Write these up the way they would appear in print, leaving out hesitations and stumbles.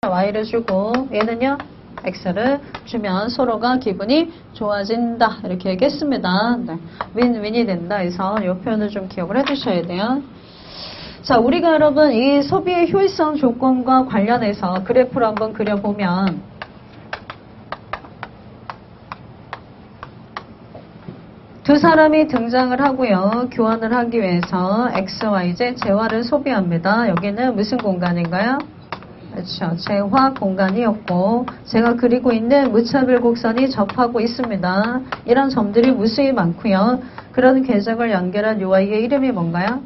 자, y를 주고 얘는요 x를 주면 서로가 기분이 좋아진다 이렇게 얘기했습니다. 네. 윈윈이 된다 해서 이 표현을 좀 기억을 해두셔야 돼요. 자, 우리가 여러분 이 소비의 효율성 조건과 관련해서 그래프를 한번 그려보면 두 사람이 등장을 하고요. 교환을 하기 위해서 X, Y, Z, 재화를 소비합니다. 여기는 무슨 공간인가요? 그렇죠. 재화 공간이었고 제가 그리고 있는 무차별 곡선이 접하고 있습니다. 이런 점들이 무수히 많고요. 그런 궤적을 연결한 요 아이의 이름이 뭔가요?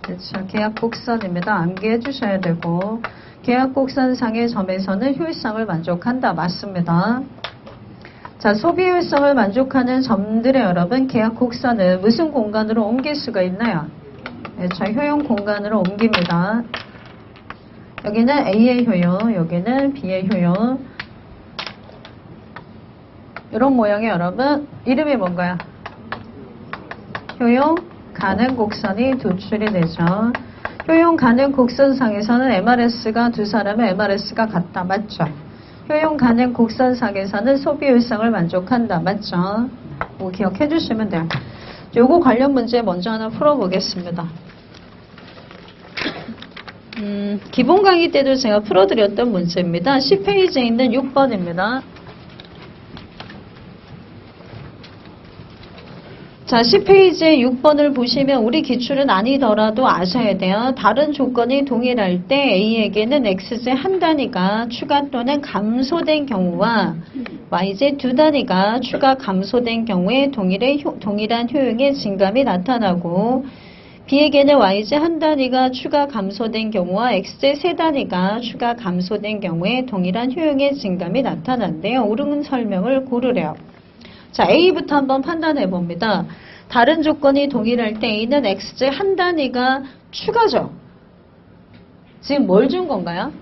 그렇죠. 계약 곡선입니다. 암기해 주셔야 되고 계약 곡선상의 점에서는 효율성을 만족한다. 맞습니다. 자, 소비 효율성을 만족하는 점들의 여러분 계약 곡선을 무슨 공간으로 옮길 수가 있나요? 그렇죠. 효용 공간으로 옮깁니다. 여기는 A의 효용, 여기는 B의 효용. 이런 모양의 여러분 이름이 뭔가요? 효용 가능 곡선이 도출이 되죠. 효용 가능 곡선상에서는 MRS가 두 사람의 MRS가 같다. 맞죠? 효용 가능 곡선상에서는 소비 효율성을 만족한다. 맞죠? 뭐 기억해 주시면 돼요. 요거 관련 문제 먼저 하나 풀어보겠습니다. 기본 강의 때도 제가 풀어드렸던 문제입니다. 10페이지에 있는 6번입니다. 자, 10페이지의 6번을 보시면 우리 기출은 아니더라도 아셔야 돼요. 다른 조건이 동일할 때 A에게는 XZ 한 단위가 추가 또는 감소된 경우와 YZ 두 단위가 추가 감소된 경우에 동일한 효용의 증감이 나타나고 B에게는 YZ 한 단위가 추가 감소된 경우와 XZ 세 단위가 추가 감소된 경우에 동일한 효용의 증감이 나타난대요. 옳은 설명을 고르래요. 자, A부터 한번 판단해 봅니다. 다른 조건이 동일할 때 A는 XZ 한 단위가 추가죠. 지금 뭘 준 건가요?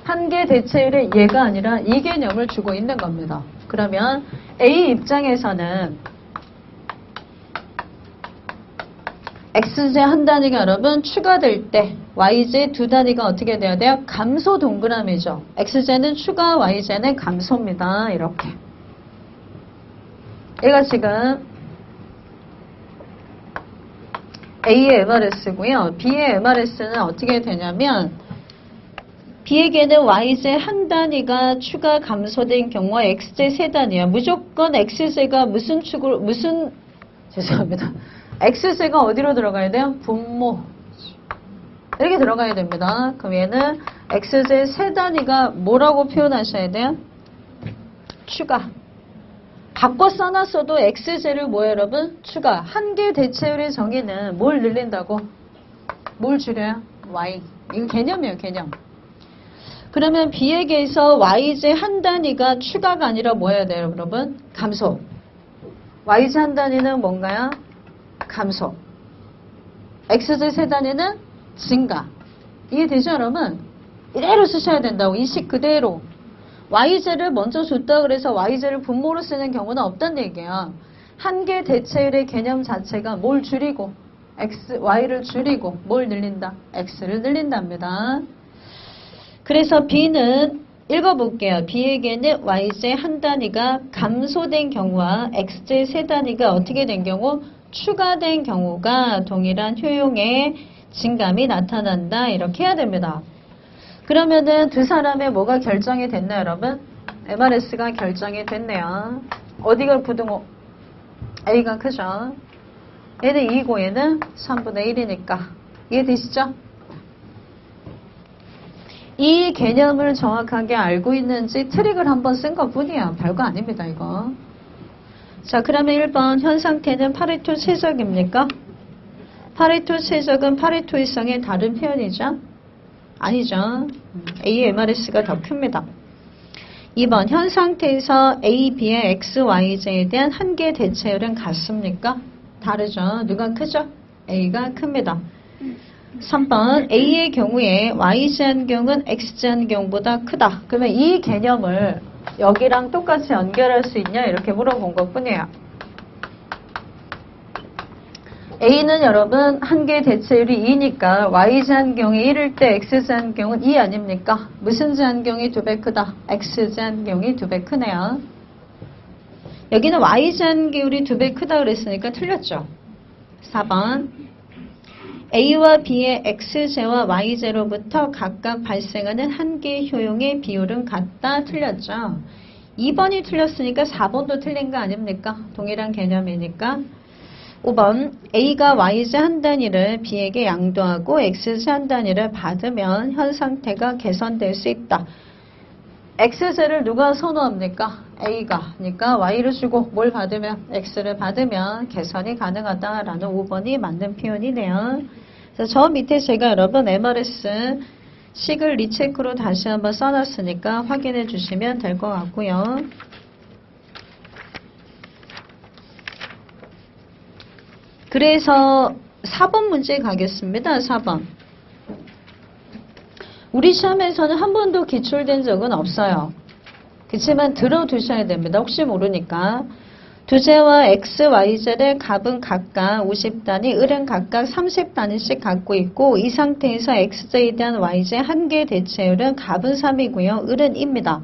한계 대체율의 얘가 아니라 이 개념을 주고 있는 겁니다. 그러면 A 입장에서는 XZ 한 단위가 여러분 추가될 때 YZ 두 단위가 어떻게 돼야 돼요? 감소 동그라미죠. XZ는 추가, YZ는 감소입니다. 이렇게. 얘가 지금 A의 MRS고요. B의 MRS는 어떻게 되냐면 B에게는 YZ 한 단위가 추가 감소된 경우와 XZ 세 단위야. 무조건 XZ가 죄송합니다. XZ가 어디로 들어가야 돼요? 분모. 이렇게 들어가야 됩니다. 그럼 얘는 XZ 세 단위가 뭐라고 표현하셔야 돼요? 추가. 바꿔 써놨어도 XZ를 뭐예요, 여러분? 추가. 한계 대체율의 정의는 뭘 늘린다고? 뭘 줄여요? Y. 이거 개념이에요, 개념. 그러면 B에게서 YZ 한 단위가 추가가 아니라 뭐 해야 돼요, 여러분? 감소. YZ 한 단위는 뭔가요? 감소. XZ 세 단위는 증가. 이해되죠, 여러분? 이대로 쓰셔야 된다고. 이식 그대로. YZ를 먼저 줬다 그래서 YZ를 분모로 쓰는 경우는 없다는 얘기예요. 한계 대체율의 개념 자체가 뭘 줄이고 Y를 줄이고 뭘 늘린다? X를 늘린답니다. 그래서 B는 읽어볼게요. B에게는 YZ 한 단위가 감소된 경우와 XZ 세 단위가 어떻게 된 경우? 추가된 경우가 동일한 효용의 증감이 나타난다. 이렇게 해야 됩니다. 그러면은 두 사람의 뭐가 결정이 됐나요, 여러분? MRS가 결정이 됐네요. 어디가 부등호? A가 크죠? 얘는 2고 얘는 3분의 1이니까. 이해되시죠? 이 개념을 정확하게 알고 있는지 트릭을 한번 쓴 것 뿐이야. 별거 아닙니다, 이거. 자, 그러면 1번 현 상태는 파레토 최적입니까? 파레토 최적은 파레토 일성의 다른 표현이죠? 아니죠. A의 MRS가 더 큽니다. 2번 현 상태에서 A, B의 X, Y, Z에 대한 한계 대체율은 같습니까? 다르죠. 누가 크죠? A가 큽니다. 3번 A의 경우에 YZ 한경은 XZ 한경보다 크다. 그러면 이 개념을 여기랑 똑같이 연결할 수 있냐? 이렇게 물어본 것 뿐이에요. A는 여러분 한계 대체율이 2니까 Y제한 경이 1일 때 X제한 경은 2 아닙니까? 무슨 제한 경이 2배 크다? X제한 경이 2배 크네요. 여기는 Y제한 기울이 2배 크다 그랬으니까 틀렸죠. 4번 A와 B의 X제와 Y제로부터 각각 발생하는 한계 효용의 비율은 같다. 틀렸죠. 2번이 틀렸으니까 4번도 틀린 거 아닙니까? 동일한 개념이니까. 5번 A가 Y제 한 단위를 B에게 양도하고 X제 한 단위를 받으면 현 상태가 개선될 수 있다. X제를 누가 선호합니까? A가. 그러니까 Y를 주고 뭘 받으면? X를 받으면 개선이 가능하다라는 5번이 맞는 표현이네요. 그래서 저 밑에 제가 여러분 MRS 식을 리체크로 다시 한번 써놨으니까 확인해 주시면 될 것 같고요. 그래서 4번 문제 가겠습니다. 4번. 우리 시험에서는 한 번도 기출된 적은 없어요. 그렇지만 들어두셔야 됩니다. 혹시 모르니까. 두제와 X, Y제의 값은 각각 50단위, 을은 각각 30단위씩 갖고 있고 이 상태에서 X제에 대한 Y제 한계 대체율은 값은 3이고요. 을은 2입니다.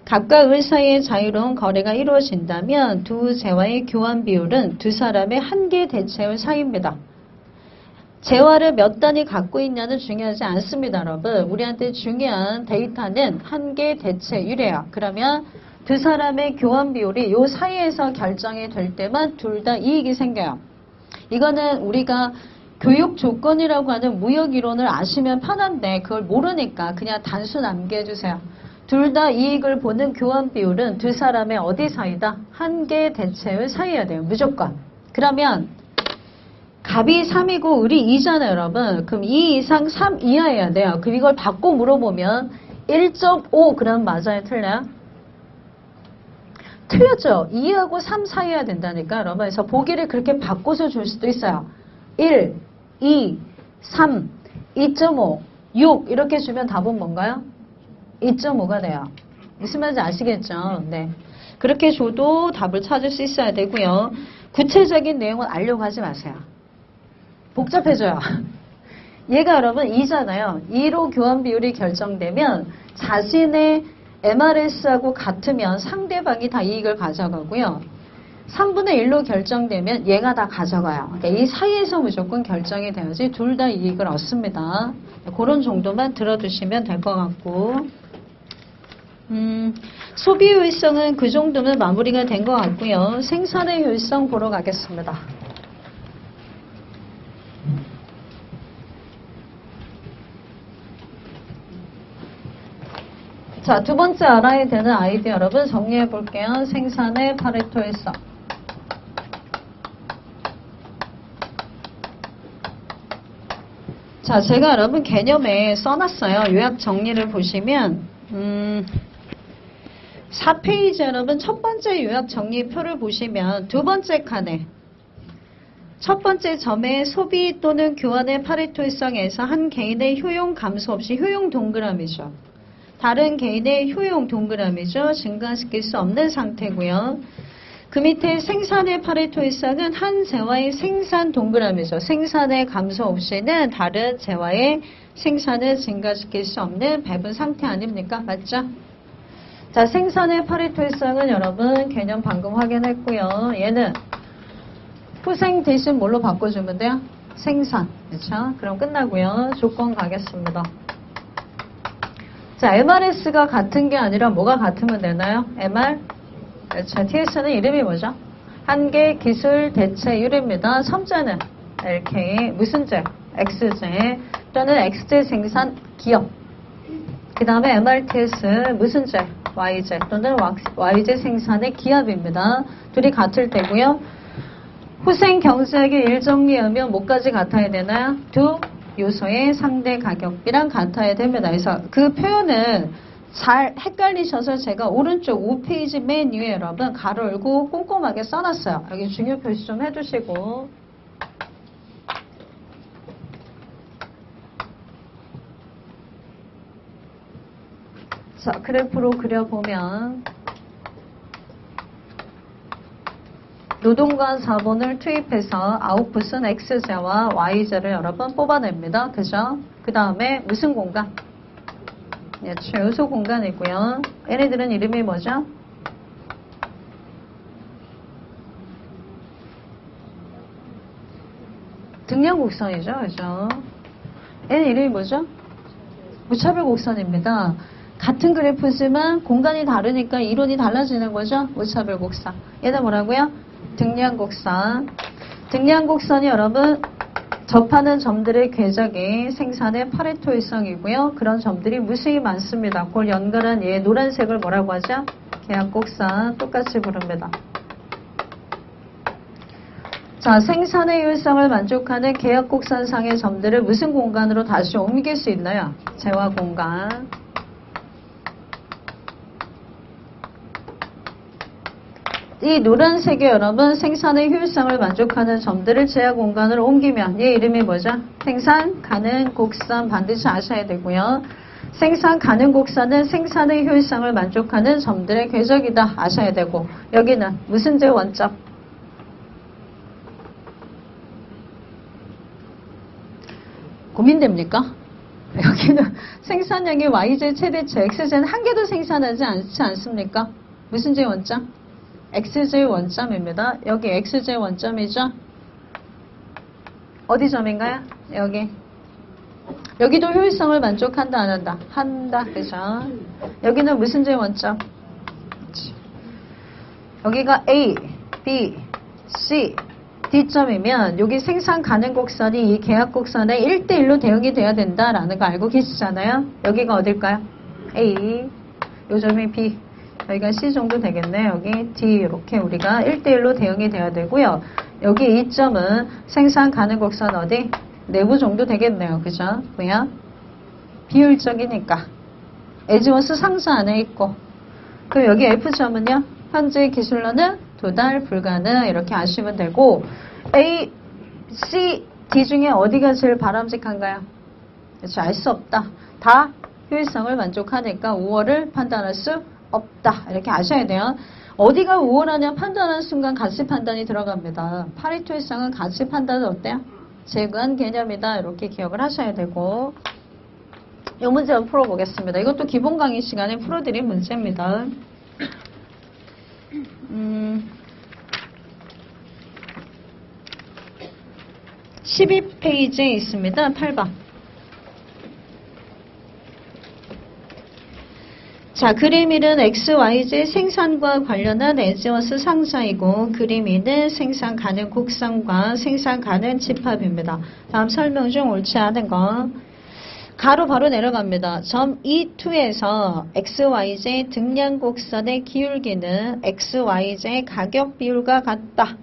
값과 을 사이의 자유로운 거래가 이루어진다면 두 제와의 교환 비율은 두 사람의 한계 대체율 사이입니다. 재화를 몇 단위 갖고 있냐는 중요하지 않습니다, 여러분. 우리한테 중요한 데이터는 한계 대체율이에요. 그러면 두 사람의 교환 비율이 이 사이에서 결정이 될 때만 둘 다 이익이 생겨요. 이거는 우리가 교육 조건이라고 하는 무역 이론을 아시면 편한데 그걸 모르니까 그냥 단수 남겨주세요. 둘 다 이익을 보는 교환 비율은 두 사람의 어디 사이다? 한계 대체율 사이여야 돼요. 무조건. 그러면 값이 3이고 을이 2잖아요, 여러분. 그럼 2 이상 3 이하여야 돼요. 그럼 이걸 바꿔 물어보면 1.5 그럼 맞아요, 틀려요? 틀렸죠? 2하고 3 사이여야 된다니까, 여러분. 그래서 보기를 그렇게 바꿔서 줄 수도 있어요. 1, 2, 3, 2.5, 6 이렇게 주면 답은 뭔가요? 2.5가 돼요. 무슨 말인지 아시겠죠? 네. 그렇게 줘도 답을 찾을 수 있어야 되고요. 구체적인 내용은 알려고 하지 마세요. 복잡해져요. 얘가 여러분 2잖아요. 2로 교환 비율이 결정되면 자신의 MRS하고 같으면 상대방이 다 이익을 가져가고요. 3분의 1로 결정되면 얘가 다 가져가요. 그러니까 이 사이에서 무조건 결정이 돼야지 둘 다 이익을 얻습니다. 그런 정도만 들어두시면 될 것 같고 소비 효율성은 그 정도면 마무리가 된 것 같고요. 생산의 효율성 보러 가겠습니다. 자, 두 번째 알아야 되는 아이디 여러분 정리해 볼게요. 생산의 파레토 효율성. 자, 제가 여러분 개념에 써놨어요. 요약 정리를 보시면 4페이지 여러분 첫 번째 요약 정리표를 보시면 두 번째 칸에 첫 번째 점에 소비 또는 교환의 파레토 효율성에서 한 개인의 효용 감소 없이 효용 동그라미죠. 다른 개인의 효용 동그라미죠. 증가시킬 수 없는 상태고요. 그 밑에 생산의 파레토 효율성은 한 재화의 생산 동그라미죠. 생산의 감소 없이는 다른 재화의 생산을 증가시킬 수 없는 배분 상태 아닙니까? 맞죠? 자, 생산의 파레토 효율성은 여러분 개념 방금 확인했고요. 얘는 후생 대신 뭘로 바꿔주면 돼요? 생산. 그렇죠? 그럼 끝나고요. 조건 가겠습니다. 자, MRS가 같은 게 아니라 뭐가 같으면 되나요? MR? 그렇죠. TS는 이름이 뭐죠? 한계 기술 대체율입니다. 첨자는 LK, 무슨 제? X제 또는 X제 생산 기업. 그 다음에 MRTS 무슨 제? Y제 또는 Y제 생산의 기업입니다. 둘이 같을 때고요. 후생 경제학의 일정리하면 뭐까지 같아야 되나요? 두 요소의 상대 가격비랑 같아야 됩니다. 그래서 그 표현은 잘 헷갈리셔서 제가 오른쪽 5페이지 맨 위에 여러분 가로 열고 꼼꼼하게 써놨어요. 여기 중요 표시 좀 해두시고. 자, 그래프로 그려보면 노동과 자본을 투입해서 아웃풋은 X제와 Y제를 여러분 뽑아냅니다. 그죠? 그 다음에 무슨 공간? 네, 최우소 공간이고요. 얘네들은 이름이 뭐죠? 등량곡선이죠. 그죠? 얘는 이름이 뭐죠? 무차별 곡선입니다. 같은 그래프지만 공간이 다르니까 이론이 달라지는 거죠. 무차별 곡선. 얘는 뭐라고요? 등량곡선. 등량곡선이 여러분 접하는 점들의 궤적이 생산의 파레토 일성이고요. 그런 점들이 무수히 많습니다. 그걸 연결한 얘 노란색을 뭐라고 하죠? 계약곡선. 똑같이 부릅니다. 자, 생산의 효율성을 만족하는 계약곡선상의 점들을 무슨 공간으로 다시 옮길 수 있나요? 재화 공간. 이 노란색에 여러분 생산의 효율성을 만족하는 점들을 재화 공간으로 옮기면 얘 이름이 뭐죠? 생산 가능 곡선 반드시 아셔야 되고요. 생산 가능 곡선은 생산의 효율성을 만족하는 점들의 궤적이다 아셔야 되고 여기는 무슨 제 원점? 고민됩니까? 여기는 생산량의 Y제 최대치 X제는 한 개도 생산하지 않지 않습니까? 무슨 제 원점? XJ 원점입니다. 여기 XJ 원점이죠? 어디 점인가요? 여기. 여기도 효율성을 만족한다, 안 한다? 한다, 그죠? 여기는 무슨 제 원점? 여기가 A, B, C, D점이면 여기 생산 가능 곡선이 이 계약 곡선에 1대1로 대응이 돼야 된다라는 거 알고 계시잖아요? 여기가 어딜까요? A, 요 점이 B. 여기가 C 정도 되겠네. 여기 D 이렇게 우리가 1대1로 대응이 돼야 되고요. 여기 이 점은 생산 가능 곡선 어디? 내부 정도 되겠네요. 그죠? 뭐야? 비효율적이니까. 에지워스 상수 안에 있고. 그리고 여기 F점은요. 현재 기술로는 도달 불가능 이렇게 아시면 되고 A, C, D 중에 어디가 제일 바람직한가요? 그렇죠. 알 수 없다. 다 효율성을 만족하니까 우월을 판단할 수 없다. 이렇게 아셔야 돼요. 어디가 우월하냐 판단하는 순간 가치 판단이 들어갑니다. 파레토 일성은 가치 판단은 어때요? 재관 개념이다. 이렇게 기억을 하셔야 되고 이 문제 한번 풀어보겠습니다. 이것도 기본 강의 시간에 풀어드린 문제입니다. 12페이지에 있습니다. 8번. 자, 그림 1은 XYZ 생산과 관련한 에지워스 상자이고 그림 2는 생산 가능 곡선과 생산 가능 집합입니다. 다음 설명 중 옳지 않은 거. 가로 바로 내려갑니다. 점 E2에서 XYZ 등량 곡선의 기울기는 XYZ 가격 비율과 같다.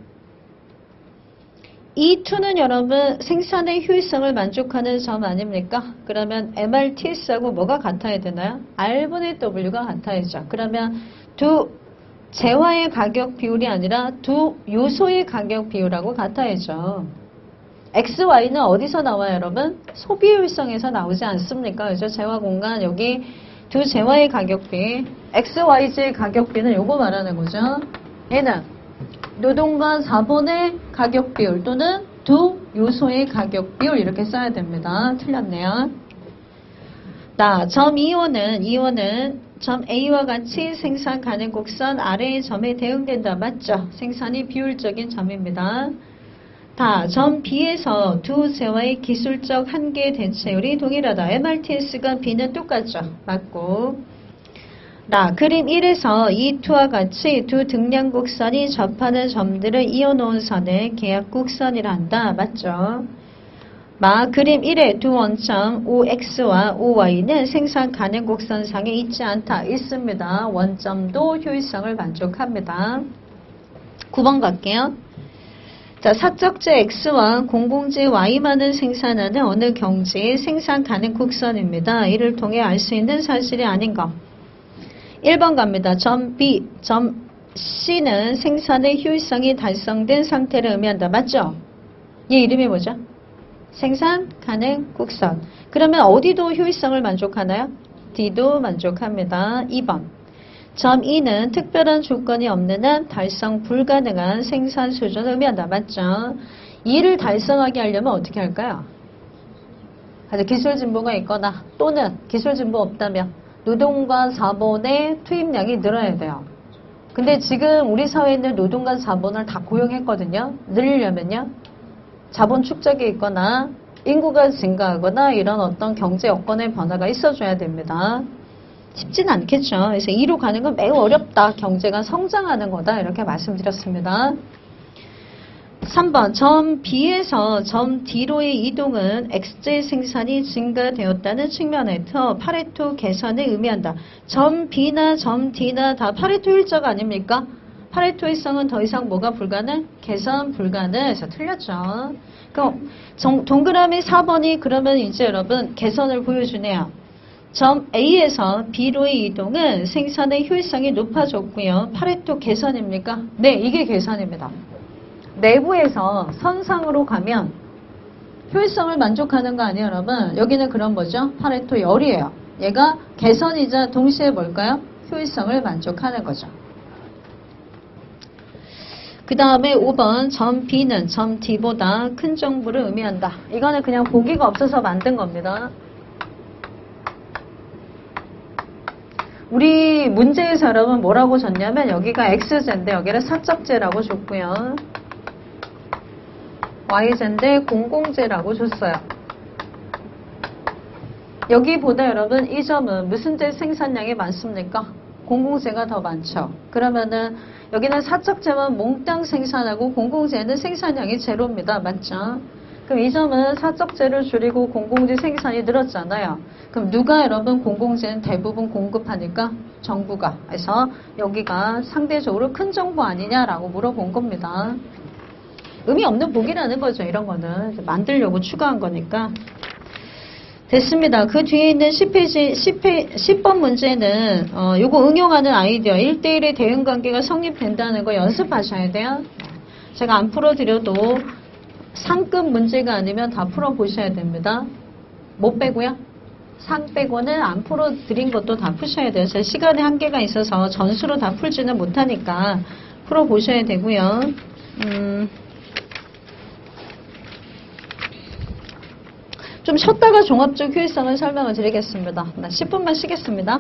E2는 여러분 생산의 효율성을 만족하는 점 아닙니까? 그러면 MRTS하고 뭐가 같아야 되나요? R분의 W가 같아야죠. 그러면 두 재화의 가격 비율이 아니라 두 요소의 가격 비율하고 같아야죠. XY는 어디서 나와요, 여러분? 소비효율성에서 나오지 않습니까? 그죠? 재화 공간 여기 두 재화의 가격비, XYZ의 가격비는 요거 말하는 거죠. 얘는 노동과 자본의 가격 비율 또는 두 요소의 가격 비율 이렇게 써야 됩니다. 틀렸네요. 자, 점 2호는 점 A와 같이 생산 가능 곡선 아래의 점에 대응된다. 맞죠? 생산이 비효율적인 점입니다. 다, 점 B에서 두 재화의 기술적 한계 대체율이 동일하다. MRTS가 B는 똑같죠. 맞고. 나, 그림 1에서 E2와 같이 두 등량 곡선이 접하는 점들을 이어놓은 선을 계약 곡선이란다. 맞죠? 그림 1의 두 원점 OX와 OY는 생산 가능 곡선상에 있지 않다. 있습니다. 원점도 효율성을 만족합니다. 9번 갈게요. 자, 사적제 X와 공공제 Y만을 생산하는 어느 경지의 생산 가능 곡선입니다. 이를 통해 알 수 있는 사실이 아닌 것. 1번 갑니다. 점 B, 점 C는 생산의 효율성이 달성된 상태를 의미한다. 맞죠? 얘 이름이 뭐죠? 생산 가능 곡선. 그러면 어디도 효율성을 만족하나요? D도 만족합니다. 2번. 점 2는 특별한 조건이 없는 한 달성 불가능한 생산 수준을 의미한다. 맞죠? 이를 달성하게 하려면 어떻게 할까요? 기술 진보가 있거나 또는 기술 진보 없다면 노동과 자본의 투입량이 늘어야 돼요. 근데 지금 우리 사회에 있는 노동과 자본을 다 고용했거든요. 늘리려면요. 자본 축적이 있거나 인구가 증가하거나 이런 어떤 경제 여건의 변화가 있어줘야 됩니다. 쉽진 않겠죠. 그래서 2로 가는 건 매우 어렵다. 경제가 성장하는 거다. 이렇게 말씀드렸습니다. 3번 점 B에서 점 D로의 이동은 X제 생산이 증가되었다는 측면에서 파레토 개선을 의미한다. 점 B나 점 D나 다 파레토 일자가 아닙니까? 파레토 일성은 더 이상 뭐가 불가능? 개선 불가능. 해서 틀렸죠. 그럼 동그라미 4번이 그러면 이제 여러분 개선을 보여주네요. 점 A에서 B로의 이동은 생산의 효율성이 높아졌고요. 파레토 개선입니까? 네, 이게 개선입니다. 내부에서 선상으로 가면 효율성을 만족하는 거 아니에요, 여러분? 여기는 그런 거죠. 파레토 열이에요. 얘가 개선이자 동시에 뭘까요? 효율성을 만족하는 거죠. 그 다음에 5번 점 B는 점 D보다 큰 정보를 의미한다. 이거는 그냥 보기가 없어서 만든 겁니다. 우리 문제에서 여러분 뭐라고 줬냐면 여기가 X제인데 여기를 사적제라고 줬고요. Y제인데 공공제라고 줬어요. 여기보다 여러분 이 점은 무슨 제 생산량이 많습니까? 공공제가 더 많죠. 그러면은 여기는 사적제만 몽땅 생산하고 공공제는 생산량이 제로입니다. 맞죠? 그럼 이 점은 사적제를 줄이고 공공제 생산이 늘었잖아요. 그럼 누가 여러분 공공제는 대부분 공급하니까? 정부가. 그래서 여기가 상대적으로 큰 정보 아니냐라고 물어본 겁니다. 의미 없는 보기라는 거죠. 이런 거는 만들려고 추가한 거니까. 됐습니다. 그 뒤에 있는 10번 문제는 요거 응용하는 아이디어 1대1의 대응관계가 성립된다는 거 연습하셔야 돼요. 제가 안 풀어드려도 상급 문제가 아니면 다 풀어보셔야 됩니다. 못 빼고요. 상 빼고는 안 풀어드린 것도 다 푸셔야 돼요. 제 시간에 한계가 있어서 전수로 다 풀지는 못하니까 풀어보셔야 되고요. 좀 쉬었다가 종합적 효율성을 설명을 드리겠습니다. 10분만 쉬겠습니다.